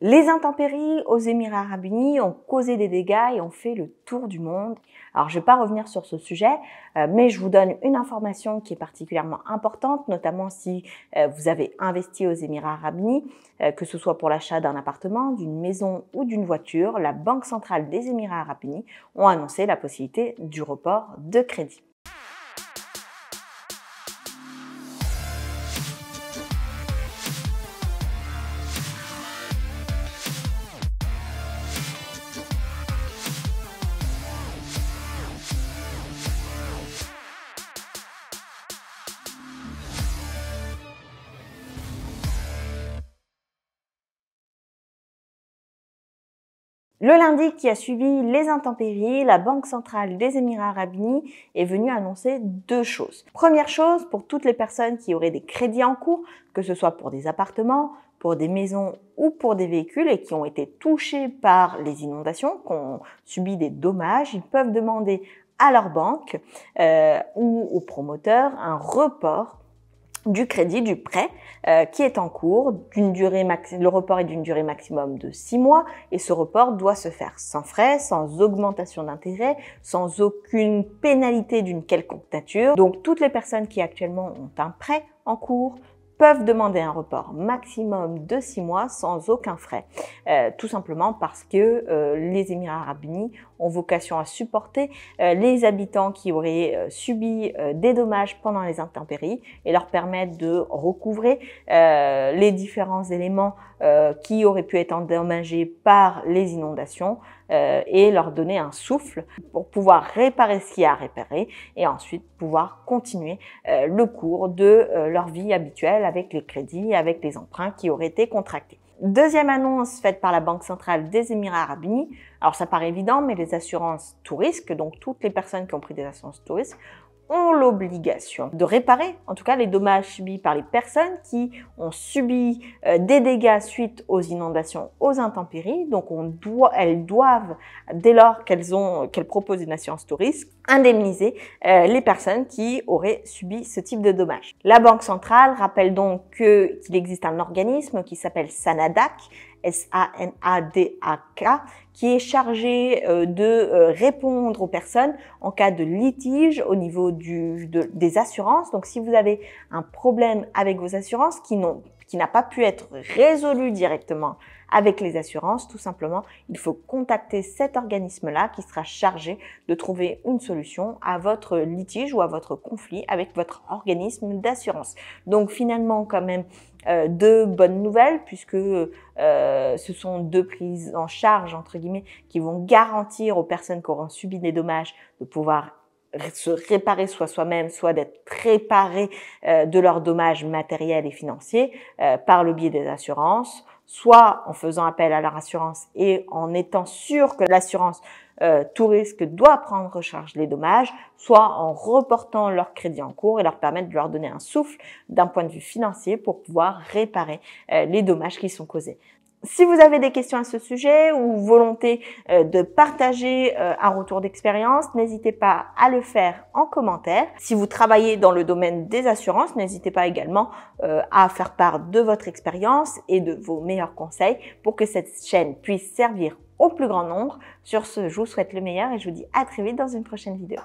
Les intempéries aux Émirats Arabes Unis ont causé des dégâts et ont fait le tour du monde. Alors, je ne vais pas revenir sur ce sujet, mais je vous donne une information qui est particulièrement importante, notamment si vous avez investi aux Émirats Arabes Unis, que ce soit pour l'achat d'un appartement, d'une maison ou d'une voiture. La Banque centrale des Émirats Arabes Unis ont annoncé la possibilité du report de crédit. Le lundi qui a suivi les intempéries, la Banque centrale des Émirats Arabes Unis est venue annoncer deux choses. Première chose, pour toutes les personnes qui auraient des crédits en cours, que ce soit pour des appartements, pour des maisons ou pour des véhicules et qui ont été touchés par les inondations, qui ont subi des dommages, ils peuvent demander à leur banque ou au promoteur un report du crédit, du prêt qui est en cours, le report est d'une durée maximum de 6 mois et ce report doit se faire sans frais, sans augmentation d'intérêt, sans aucune pénalité d'une quelconque nature. Donc toutes les personnes qui actuellement ont un prêt en cours peuvent demander un report maximum de 6 mois sans aucun frais, tout simplement parce que les Émirats Arabes Unis ont vocation à supporter les habitants qui auraient subi des dommages pendant les intempéries et leur permettre de recouvrer les différents éléments qui auraient pu être endommagés par les inondations et leur donner un souffle pour pouvoir réparer ce qu'il y a à réparer et ensuite pouvoir continuer le cours de leur vie habituelle avec les crédits, avec les emprunts qui auraient été contractés. Deuxième annonce faite par la Banque centrale des Émirats Arabes Unis. Alors ça paraît évident, mais les assurances tout risque, donc toutes les personnes qui ont pris des assurances tout risque, ont l'obligation de réparer, en tout cas, les dommages subis par les personnes qui ont subi des dégâts suite aux inondations, aux intempéries. Donc, elles doivent, dès lors qu'elles proposent une assurance tout risque, indemniser les personnes qui auraient subi ce type de dommages. La Banque centrale rappelle donc qu'il existe un organisme qui s'appelle SANADAC, S-A-N-A-D-A-K, qui est chargé de répondre aux personnes en cas de litige au niveau des assurances. Donc, si vous avez un problème avec vos assurances qui n'a pas pu être résolu directement avec les assurances, tout simplement, il faut contacter cet organisme-là qui sera chargé de trouver une solution à votre litige ou à votre conflit avec votre organisme d'assurance. Donc, finalement, quand même, deux bonnes nouvelles puisque ce sont deux prises en charge, entre guillemets, qui vont garantir aux personnes qui auront subi des dommages de pouvoir se réparer soit soi-même, soit d'être réparés de leurs dommages matériels et financiers par le biais des assurances, soit en faisant appel à leur assurance et en étant sûr que l'assurance tout risque doit prendre en charge les dommages, soit en reportant leur crédit en cours et leur permettre de leur donner un souffle d'un point de vue financier pour pouvoir réparer les dommages qui sont causés. Si vous avez des questions à ce sujet ou volonté de partager un retour d'expérience, n'hésitez pas à le faire en commentaire. Si vous travaillez dans le domaine des assurances, n'hésitez pas également à faire part de votre expérience et de vos meilleurs conseils pour que cette chaîne puisse servir au plus grand nombre. Sur ce, je vous souhaite le meilleur et je vous dis à très vite dans une prochaine vidéo.